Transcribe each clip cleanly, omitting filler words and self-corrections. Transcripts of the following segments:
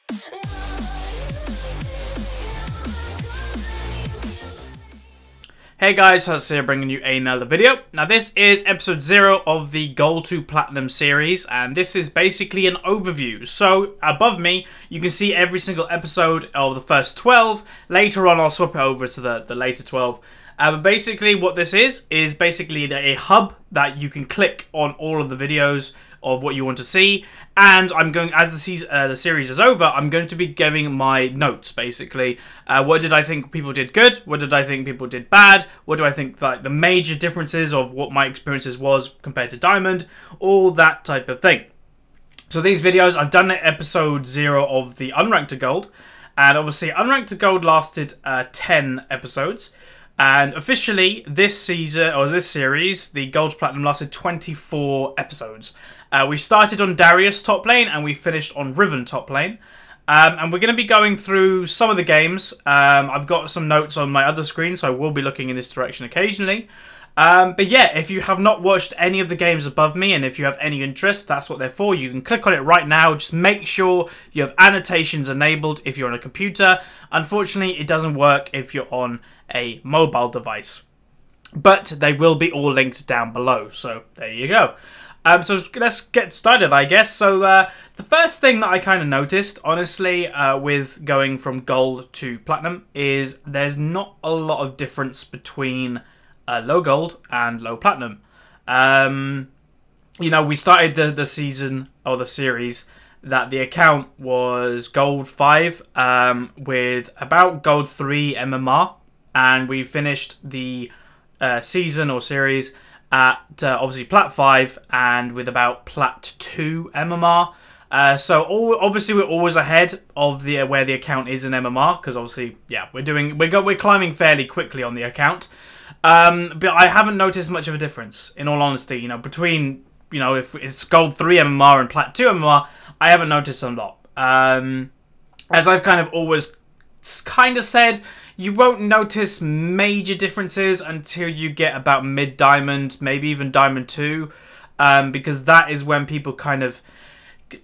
Hey guys, Huzzy here bringing you another video. Now this is episode 0 of the Gold to Platinum series, and this is basically an overview. So above me you can see every single episode of the first 12. Later on I'll swap it over to the later 12. But basically what this is basically a hub that you can click on all of the videos of what you want to see, and I'm going, as the series is over, I'm going to be giving my notes, basically. What did I think people did good? What did I think people did bad? What do I think, like, the major differences of what my experiences was compared to Diamond? All that type of thing. So these videos, I've done episode 0 of the Unranked to Gold, and obviously Unranked to Gold lasted 10 episodes. And officially, this season, or this series, the Gold to Platinum lasted 24 episodes. We started on Darius top lane, and we finished on Riven top lane. And we're going to be going through some of the games. I've got some notes on my other screen, so I will be looking in this direction occasionally. But yeah, if you have not watched any of the games above me, and if you have any interest, that's what they're for. You can click on it right now. Just make sure you have annotations enabled if you're on a computer. Unfortunately, it doesn't work if you're on a mobile device. But they will be all linked down below. So there you go. So let's get started, I guess. So the first thing that I kind of noticed, honestly, with going from Gold to Platinum is there's not a lot of difference between low Gold and low Platinum. You know, we started the season or the series that the account was Gold 5 with about Gold 3 MMR, and we finished the season or series at obviously Plat 5 and with about Plat 2 MMR. So obviously we're always ahead of the where the account is in MMR, because obviously, yeah, we're climbing fairly quickly on the account. But I haven't noticed much of a difference, in all honesty. You know, between, you know, if it's Gold 3 MMR and Plat 2 MMR, I haven't noticed a lot. As I've kind of always kind of said, you won't notice major differences until you get about mid-diamond, maybe even Diamond 2, because that is when people kind of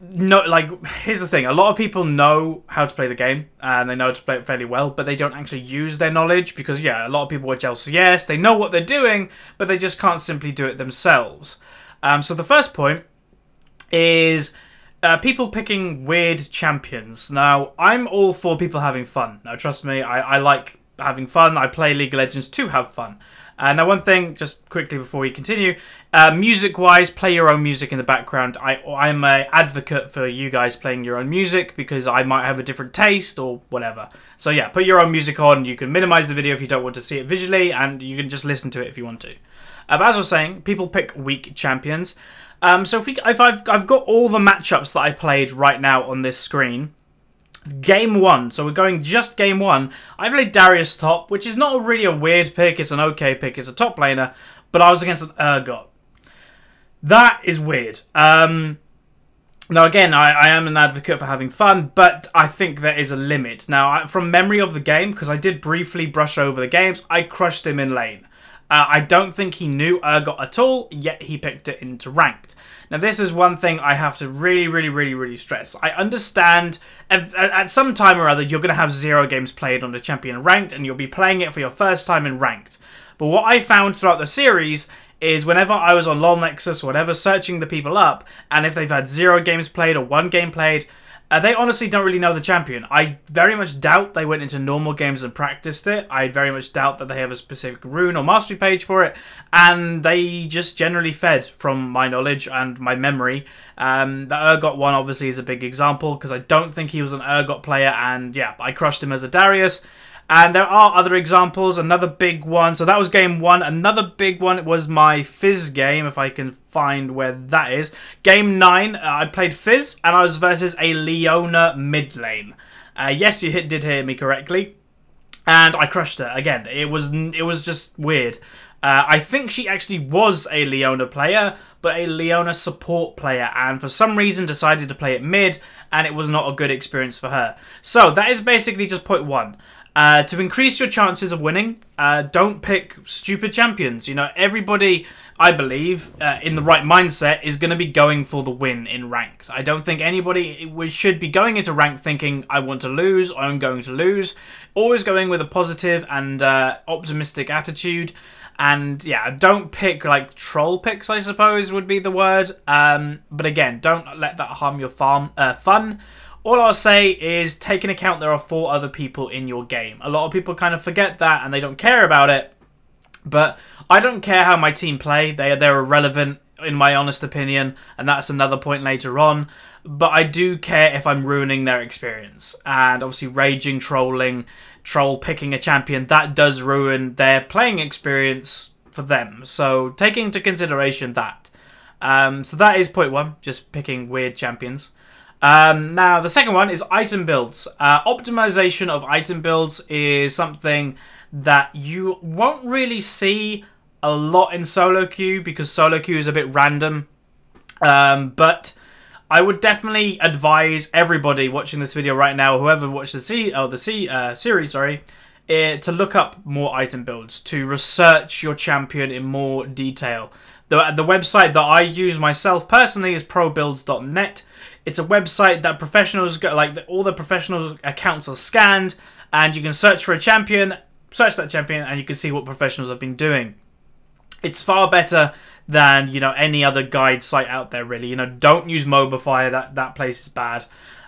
know, like, here's the thing, a lot of people know how to play the game, and they know how to play it fairly well, but they don't actually use their knowledge, because, yeah, a lot of people watch LCS, they know what they're doing, but they just can't simply do it themselves. So the first point is people picking weird champions. Now, I'm all for people having fun. Now, trust me, I like having fun. I play League of Legends to have fun. Now, one thing, just quickly before we continue, music-wise, play your own music in the background. I'm an advocate for you guys playing your own music, because I might have a different taste or whatever. So yeah, put your own music on. You can minimize the video if you don't want to see it visually, and you can just listen to it if you want to. But as I was saying, people pick weak champions. So if I've got all the matchups that I played right now on this screen. Game 1, so we're going just game 1. I played Darius top, which is not really a weird pick. It's an okay pick. It's a top laner, but I was against an Urgot. That is weird. Now again, I am an advocate for having fun, but I think there is a limit. Now, from memory of the game, because I did briefly brush over the games, I crushed him in lane. I don't think he knew Urgot at all, yet he picked it into Ranked. Now, this is one thing I have to really stress. I understand at some time or other you're going to have 0 games played on the champion Ranked, and you'll be playing it for your first time in Ranked. But what I found throughout the series is whenever I was on LoL Nexus or whatever, searching the people up, and if they've had 0 games played or 1 game played, they honestly don't really know the champion. I very much doubt they went into normal games and practiced it. I very much doubt that they have a specific rune or mastery page for it. And they just generally fed from my knowledge and my memory. The Urgot one obviously is a big example, because I don't think he was an Urgot player. And yeah, I crushed him as a Darius. And there are other examples. Another big one. So that was game 1. Another big one was my Fizz game, if I can find where that is. Game 9, I played Fizz, and I was versus a Leona mid lane. Yes, you did hear me correctly. And I crushed her. Again, it was just weird. I think she actually was a Leona player, but a Leona support player, and for some reason decided to play it mid, and it was not a good experience for her. So that is basically just point 1. To increase your chances of winning, don't pick stupid champions. You know, everybody, I believe, in the right mindset is going to be going for the win in ranks. I don't think anybody should be going into rank thinking, I want to lose, or I'm going to lose. Always going with a positive and optimistic attitude. And yeah, don't pick like troll picks, I suppose would be the word. But again, don't let that harm your fun. All I'll say is take into account there are 4 other people in your game. A lot of people kind of forget that and they don't care about it. But I don't care how my team play. They're irrelevant in my honest opinion. And that's another point later on. But I do care if I'm ruining their experience. And obviously raging, troll picking a champion, that does ruin their playing experience for them. So taking into consideration that. So that is point 1, just picking weird champions. Now, the second one is item builds. Optimization of item builds is something that you won't really see a lot in solo queue because solo queue is a bit random. But I would definitely advise everybody watching this video right now, whoever watched the series, to look up more item builds, to research your champion in more detail. The website that I use myself personally is probuilds.net. It's a website that professionals go, like all the professional accounts are scanned, and you can search for a champion, search that champion, and you can see what professionals have been doing. It's far better than, you know, any other guide site out there, really. You know, don't use Mobify. That place is bad.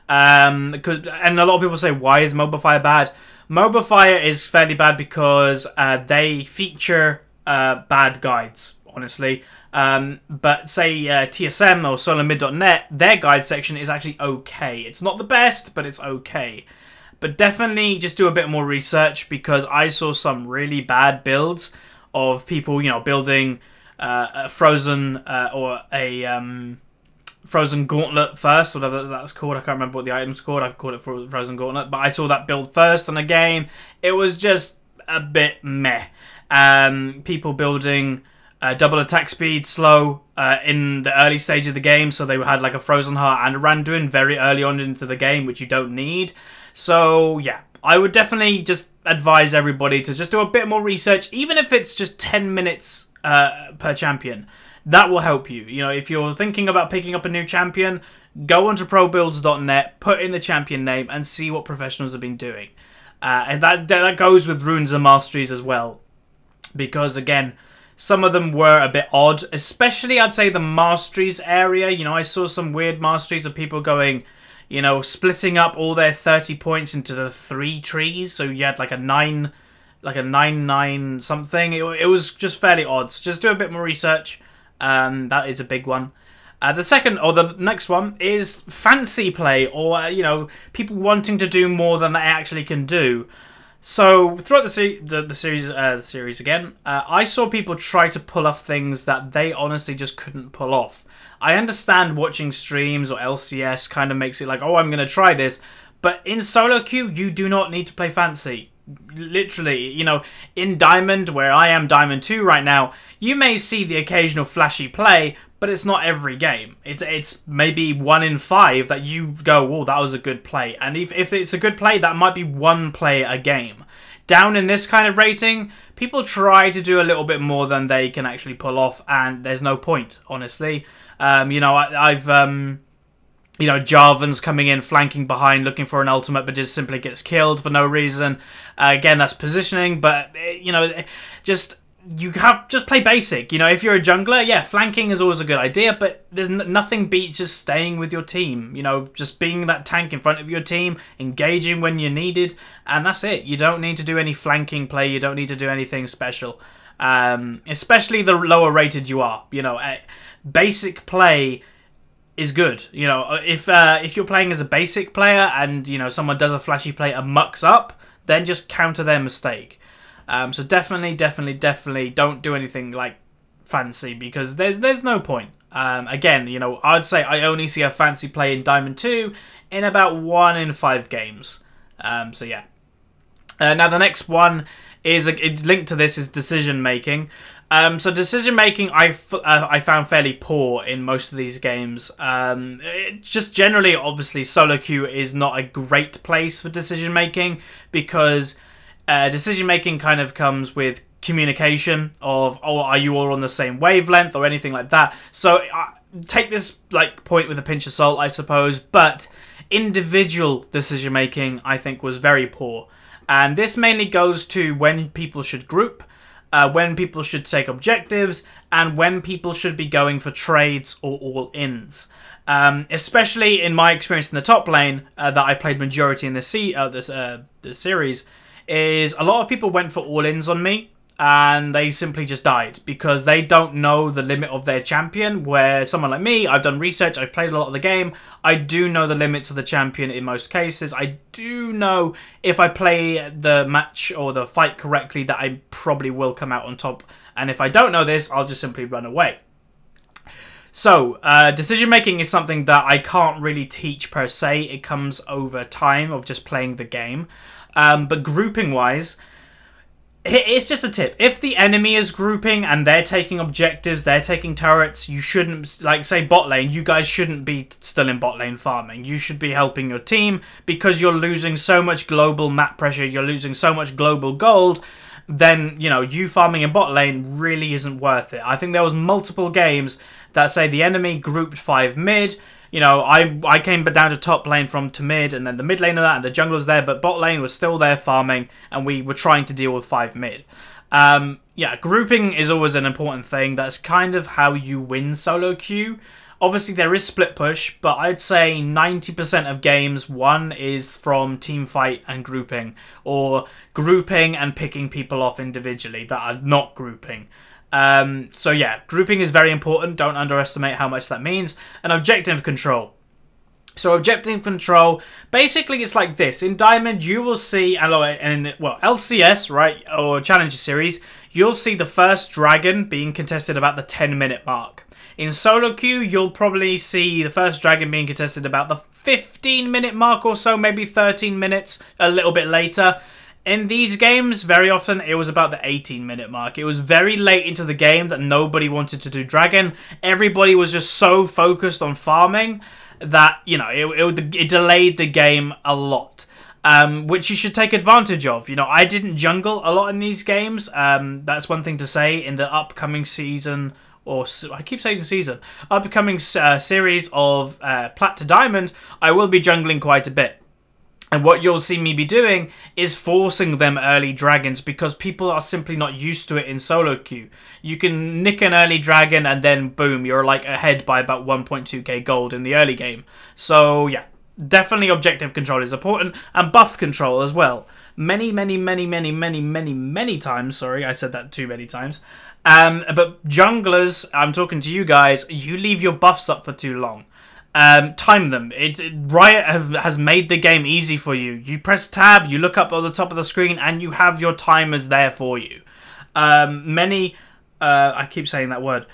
And a lot of people say, why is Mobify bad? Mobify is fairly bad because they feature bad guides, honestly. But say TSM or solomid.net, their guide section is actually okay. It's not the best, but it's okay. But definitely just do a bit more research because I saw some really bad builds of people, you know, building a frozen or a frozen gauntlet first, whatever that's called. I can't remember what the item's called. I've called it frozen gauntlet, but I saw that build first on a game. It was just a bit meh. People building double attack speed slow in the early stage of the game, so they had like a frozen heart and a Randuin very early on into the game, which you don't need. So yeah, I would definitely just advise everybody to just do a bit more research, even if it's just 10 minutes per champion. That will help you. You know, if you're thinking about picking up a new champion, go onto probuilds.net, put in the champion name, and see what professionals have been doing. And that goes with runes and masteries as well, because again, some of them were a bit odd, especially I'd say the masteries area. You know, I saw some weird masteries of people going, you know, splitting up all their 30 points into the 3 trees. So you had like a 9 something. It was just fairly odd. So just do a bit more research. That is a big one. The next one is fancy play, or you know, people wanting to do more than they actually can do. So throughout the series again, I saw people try to pull off things that they honestly just couldn't pull off. I understand watching streams or LCS kind of makes it like, oh, I'm going to try this. But in solo queue, you do not need to play fancy. Literally, you know, in Diamond, where I am Diamond 2 right now, you may see the occasional flashy play, but it's not every game. It's maybe 1 in 5 that you go, whoa, that was a good play. And if it's a good play, that might be 1 play a game. Down in this kind of rating, people try to do a little bit more than they can actually pull off, and there's no point, honestly. You know, I've you know, Jarvan's coming in, flanking behind, looking for an ultimate, but just simply gets killed for no reason. Again, that's positioning, but, you know, just play basic. You know, if you're a jungler, yeah, flanking is always a good idea, but there's nothing beats just staying with your team. You know, just being that tank in front of your team, engaging when you're needed, and that's it. You don't need to do any flanking play. You don't need to do anything special, especially the lower rated you are. You know, basic play is good. You know, if you're playing as a basic player and, you know, someone does a flashy play and mucks up, then just counter their mistake. So definitely don't do anything like fancy, because there's no point. Again, you know, I'd say I only see a fancy play in Diamond 2 in about 1 in 5 games. So yeah. Now the next one is linked to this is decision making. So decision making I found fairly poor in most of these games. Just generally, obviously, solo queue is not a great place for decision making, because Decision making kind of comes with communication of, oh, are you all on the same wavelength or anything like that. So take this like point with a pinch of salt, I suppose, but individual decision making I think was very poor, and this mainly goes to when people should group, when people should take objectives, and when people should be going for trades or all-ins. Especially in my experience in the top lane that I played majority in this series, is a lot of people went for all-ins on me, and they simply just died because they don't know the limit of their champion. Where someone like me, I've done research, I've played a lot of the game, I do know the limits of the champion in most cases. I do know if I play the match or the fight correctly that I probably will come out on top, and if I don't know this, I'll just simply run away. So, decision making is something that I can't really teach per se. It comes over time of just playing the game. But grouping wise, it's just a tip. If the enemy is grouping and they're taking objectives, they're taking turrets, you shouldn't, like say bot lane, you guys shouldn't be still in bot lane farming. You should be helping your team because you're losing so much global map pressure, you're losing so much global gold, then, you know, you farming in bot lane really isn't worth it. I think there was multiple games that say the enemy grouped 5 mid. You know, I came down to top lane from to mid, and then the mid lane of that, and the jungle was there, but bot lane was still there farming, and we were trying to deal with 5 mid. Yeah, grouping is always an important thing. That's kind of how you win solo queue. Obviously, there is split push, but I'd say 90% of games won is from team fight and grouping, or grouping and picking people off individually that are not grouping. So yeah, grouping is very important. Don't underestimate how much that means. And objective control. So objective control, basically it's like this. In Diamond, you will see, and well, LCS, right, or Challenger Series, you'll see the first dragon being contested about the 10-minute mark. In solo queue, you'll probably see the first dragon being contested about the 15-minute mark or so, maybe 13 minutes, a little bit later. In these games, very often, it was about the 18-minute mark. It was very late into the game that nobody wanted to do dragon. Everybody was just so focused on farming that, you know, it delayed the game a lot. Which you should take advantage of. You know, I didn't jungle a lot in these games. That's one thing to say. In the upcoming season, or I keep saying season, upcoming series of Plat to Diamond, I will be jungling quite a bit. And what you'll see me be doing is forcing them early dragons because people are simply not used to it in solo queue. You can nick an early dragon and then boom, you're like ahead by about 1.2k gold in the early game. So yeah, definitely objective control is important, and buff control as well. Many times, sorry, I said that too many times. But junglers, I'm talking to you guys, you leave your buffs up for too long. Time them. Riot has made the game easy for you. You press tab, you look up at the top of the screen, and you have your timers there for you. I keep saying that word.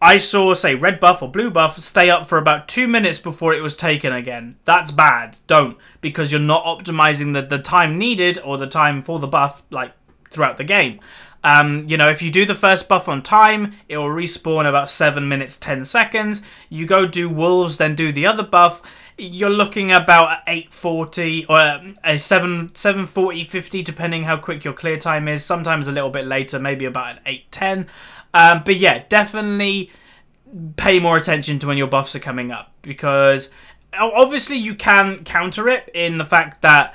I saw, say, red buff or blue buff stay up for about 2 minutes before it was taken again. That's bad. Don't. Because you're not optimizing the time needed or the time for the buff, like, throughout the game. You know, if you do the first buff on time, it will respawn about 7 minutes, 10 seconds. You go do wolves, then do the other buff. You're looking about 8:40 or a 7:40, 50, depending how quick your clear time is. Sometimes a little bit later, maybe about an 8:10. But yeah, definitely pay more attention to when your buffs are coming up, because obviously you can counter it in the fact that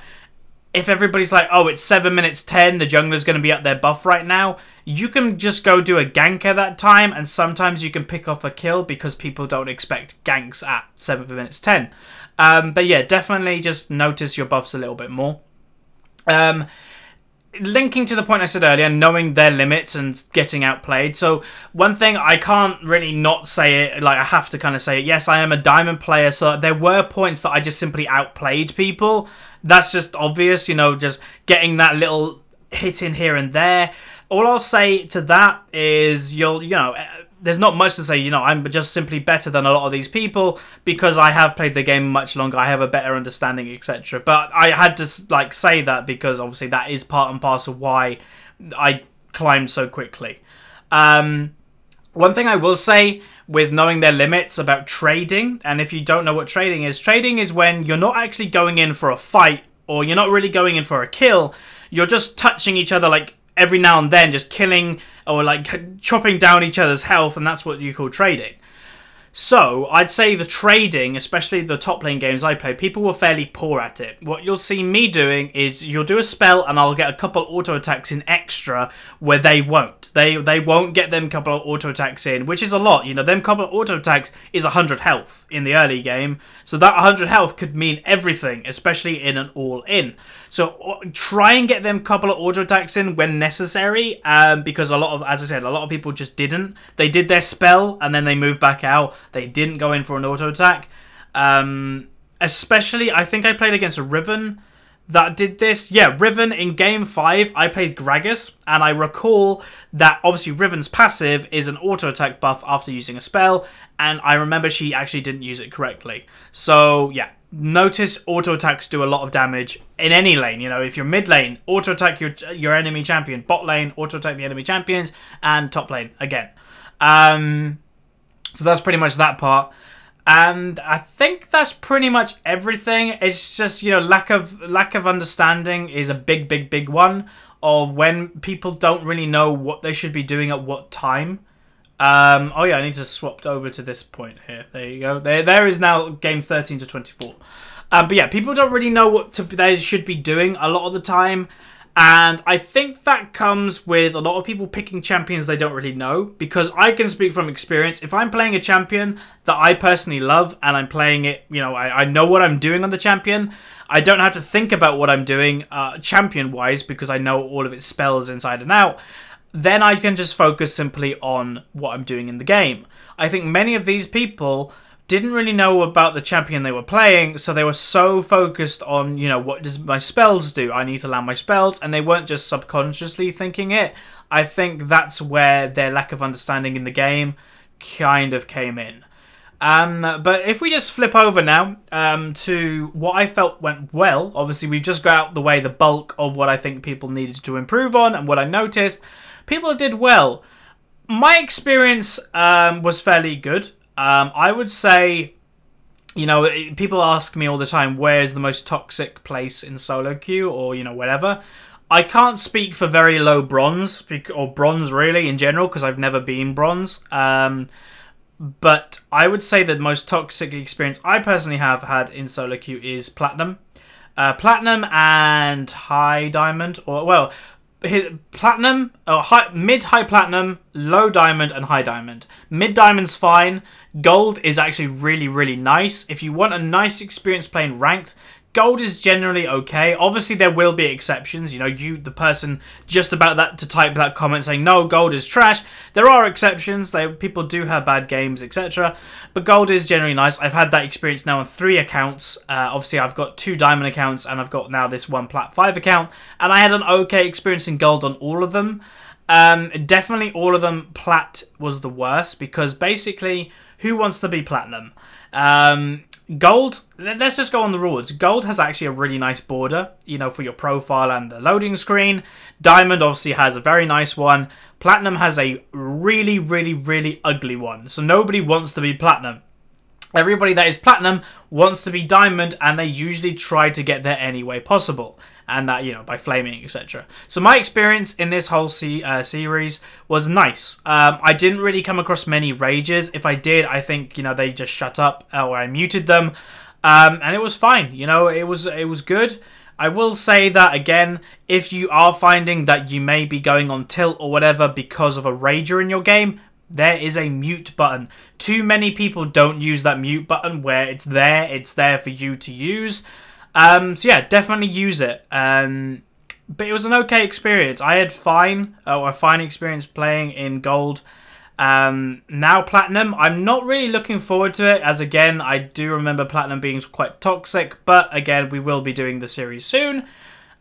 if everybody's like, oh, it's 7 minutes 10, the jungler's going to be at their buff right now, you can just go do a gank at that time, and sometimes you can pick off a kill because people don't expect ganks at 7 minutes 10. But yeah, definitely just notice your buffs a little bit more. Linking to the point I said earlier, knowing their limits and getting outplayed. So one thing I can't really not say it, like I have to kind of say it. Yes, I am a diamond player, so there were points that I just simply outplayed people. That's just obvious, you know, just getting that little hit in here and there. All I'll say to that is there's not much to say, you know, I'm just simply better than a lot of these people because I have played the game much longer, I have a better understanding, etc. But I had to, like, say that because obviously that is part and parcel why I climbed so quickly. One thing I will say with knowing their limits about trading, and if you don't know what trading is when you're not actually going in for a fight or you're not really going in for a kill. You're just touching each other like every now and then, just killing or like chopping down each other's health, and that's what you call trading. So, I'd say the trading, especially the top lane games I play, people were fairly poor at it. What you'll see me doing is you'll do a spell and I'll get a couple auto attacks in extra where they won't. They won't get them couple of auto attacks in, which is a lot. You know, them couple of auto attacks is 100 health in the early game. So that 100 health could mean everything, especially in an all-in. So try and get them couple of auto attacks in when necessary, because a lot of, as I said, a lot of people just didn't. They did their spell and then they moved back out. They didn't go in for an auto attack. Especially, I think I played against a Riven that did this. Yeah, Riven in game 5, I played Gragas, and I recall that obviously Riven's passive is an auto attack buff after using a spell, and I remember she actually didn't use it correctly. So yeah, notice auto attacks do a lot of damage in any lane. You know, if you're mid lane, auto attack your enemy champion. Bot lane, auto attack the enemy champions, and top lane again. So that's pretty much that part. And I think that's pretty much everything. It's just, you know, lack of understanding is a big one of when people don't really know what they should be doing at what time. Oh yeah, I need to swap over to this point here. There you go. There is now game 13 to 24. But yeah, people don't really know what they should be doing a lot of the time. And I think that comes with a lot of people picking champions they don't really know. Because I can speak from experience. If I'm playing a champion that I personally love and I'm playing it, you know, I know what I'm doing on the champion. I don't have to think about what I'm doing champion-wise because I know all of its spells inside and out. Then I can just focus simply on what I'm doing in the game. I think many of these people didn't really know about the champion they were playing, so they were so focused on, you know, what does my spells do? I need to land my spells, and they weren't just subconsciously thinking it. I think that's where their lack of understanding in the game kind of came in. But if we just flip over now to what I felt went well, obviously we've just got out the way the bulk of what I think people needed to improve on and what I noticed. People did well. My experience was fairly good. I would say, you know, people ask me all the time, where's the most toxic place in solo queue or, you know, whatever. I can't speak for very low bronze, or bronze really in general, because I've never been bronze. But I would say the most toxic experience I personally have had in solo queue is Platinum. Platinum and High Diamond, or, well, Platinum, or mid-high Platinum, low Diamond, and High Diamond. Mid Diamond's fine. Gold is actually really nice. If you want a nice experience playing ranked, Gold is generally okay. Obviously, there will be exceptions. You know, the person just about that to type that comment saying, no, Gold is trash. There are exceptions. People do have bad games, etc. But Gold is generally nice. I've had that experience now on 3 accounts. Obviously, I've got 2 Diamond accounts, and I've got now this 1 Plat 5 account. And I had an okay experience in Gold on all of them. Definitely all of them, Plat was the worst. Because basically, who wants to be Platinum? Gold, let's just go on the rewards. Gold has actually a really nice border, you know, for your profile and the loading screen. Diamond obviously has a very nice one. Platinum has a really ugly one. So nobody wants to be Platinum. Everybody that is Platinum wants to be Diamond, and they usually try to get there any way possible. And that, you know, by flaming, etc. So my experience in this whole series was nice. I didn't really come across many rages. If I did, I think, you know, they just shut up or I muted them. And it was fine. You know, it was good. I will say that, again, if you are finding that you may be going on tilt or whatever because of a rager in your game, there is a mute button. Too many people don't use that mute button where it's there for you to use. So yeah, definitely use it. But it was an okay experience. I had a fine experience playing in Gold. Now Platinum, I'm not really looking forward to it, as again, I do remember Platinum being quite toxic, but again, we will be doing the series soon.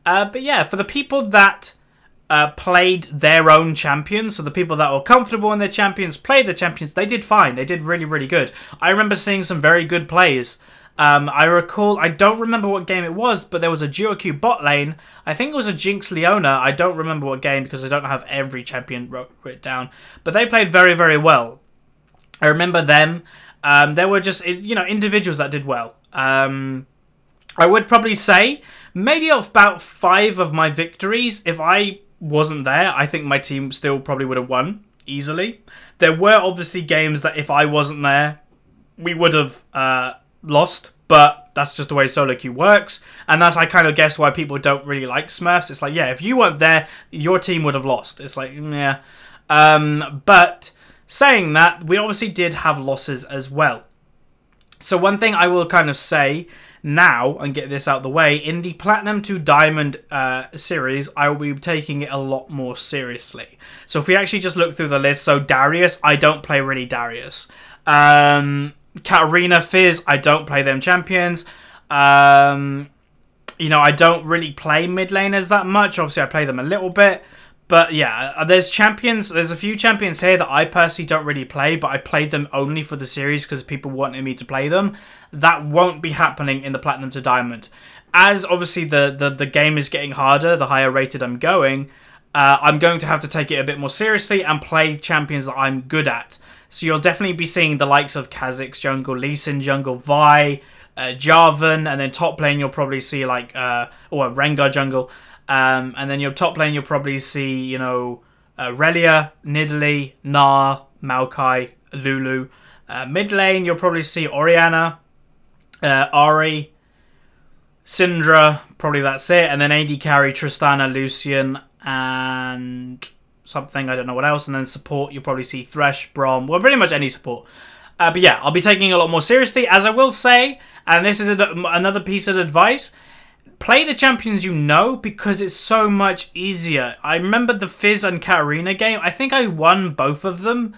But yeah, for the people that played their own champions, so the people that were comfortable in their champions, played the champions, they did fine. They did really good. I remember seeing some very good plays. I recall, I don't remember what game it was, but there was a duo queue bot lane. I think it was a Jinx Leona. I don't remember what game because I don't have every champion written down. But they played very well. I remember them. There were just, you know, individuals that did well. I would probably say maybe about 5 of my victories, if I wasn't there, I think my team still probably would have won easily. There were obviously games that if I wasn't there, we would have lost, but that's just the way solo queue works, and that's, I kind of guess, why people don't really like Smurfs. It's like, yeah, if you weren't there, your team would have lost. It's like, yeah. But saying that, we obviously did have losses as well. So one thing I will kind of say now, and get this out of the way, in the Platinum to Diamond series, I will be taking it a lot more seriously. So if we actually just look through the list, so Darius, I don't play really Darius. Katarina, Fizz, I don't play them champions. You know, I don't really play mid laners that much. Obviously, I play them a little bit. But yeah, there's a few champions here that I personally don't really play, but I played them only for the series because people wanted me to play them. That won't be happening in the Platinum to Diamond. As obviously the game is getting harder, the higher rated I'm going to have to take it a bit more seriously and play champions that I'm good at. So you'll definitely be seeing the likes of Kha'Zix jungle, Lee Sin jungle, Vi, Jarvan, and then top lane you'll probably see like, Rengar jungle. And then your top lane, you'll probably see, you know, Relia, Nidalee, Gnar, Maokai, Lulu. Mid lane, you'll probably see Orianna, Ahri, Syndra, probably that's it. And then AD carry, Tristana, Lucian, and something, I don't know what else. And then support, you'll probably see Thresh, Braum, well, pretty much any support. But yeah, I'll be taking it a lot more seriously, as I will say, and this is another piece of advice. Play the champions you know, because it's so much easier. I remember the Fizz and Katarina game. I think I won both of them,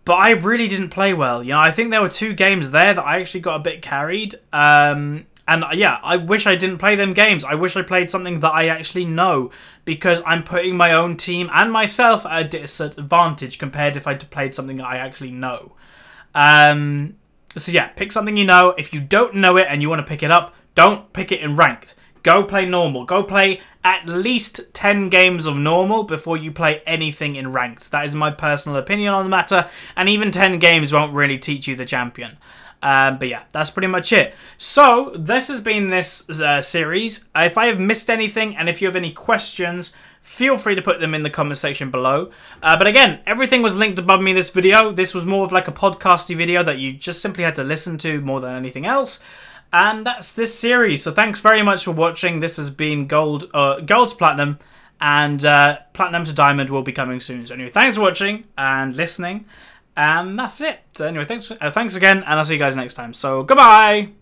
but I really didn't play well. You know, I think there were 2 games there that I actually got a bit carried. And yeah, I wish I didn't play them games. I wish I played something that I actually know, because I'm putting my own team and myself at a disadvantage compared if I'd played something that I actually know. So yeah, pick something you know. If you don't know it and you want to pick it up, don't pick it in ranked. Go play normal. Go play at least 10 games of normal before you play anything in ranked. That is my personal opinion on the matter. And even 10 games won't really teach you the champion. But yeah, that's pretty much it. So, this has been this series. If I have missed anything and if you have any questions, feel free to put them in the comment section below. But again, everything was linked above me in this video. This was more of like a podcasty video that you just simply had to listen to more than anything else. And that's this series. So thanks very much for watching. This has been Gold to Platinum, and Platinum to Diamond will be coming soon. So anyway, thanks for watching and listening, and that's it. So anyway, thanks again, and I'll see you guys next time. So goodbye.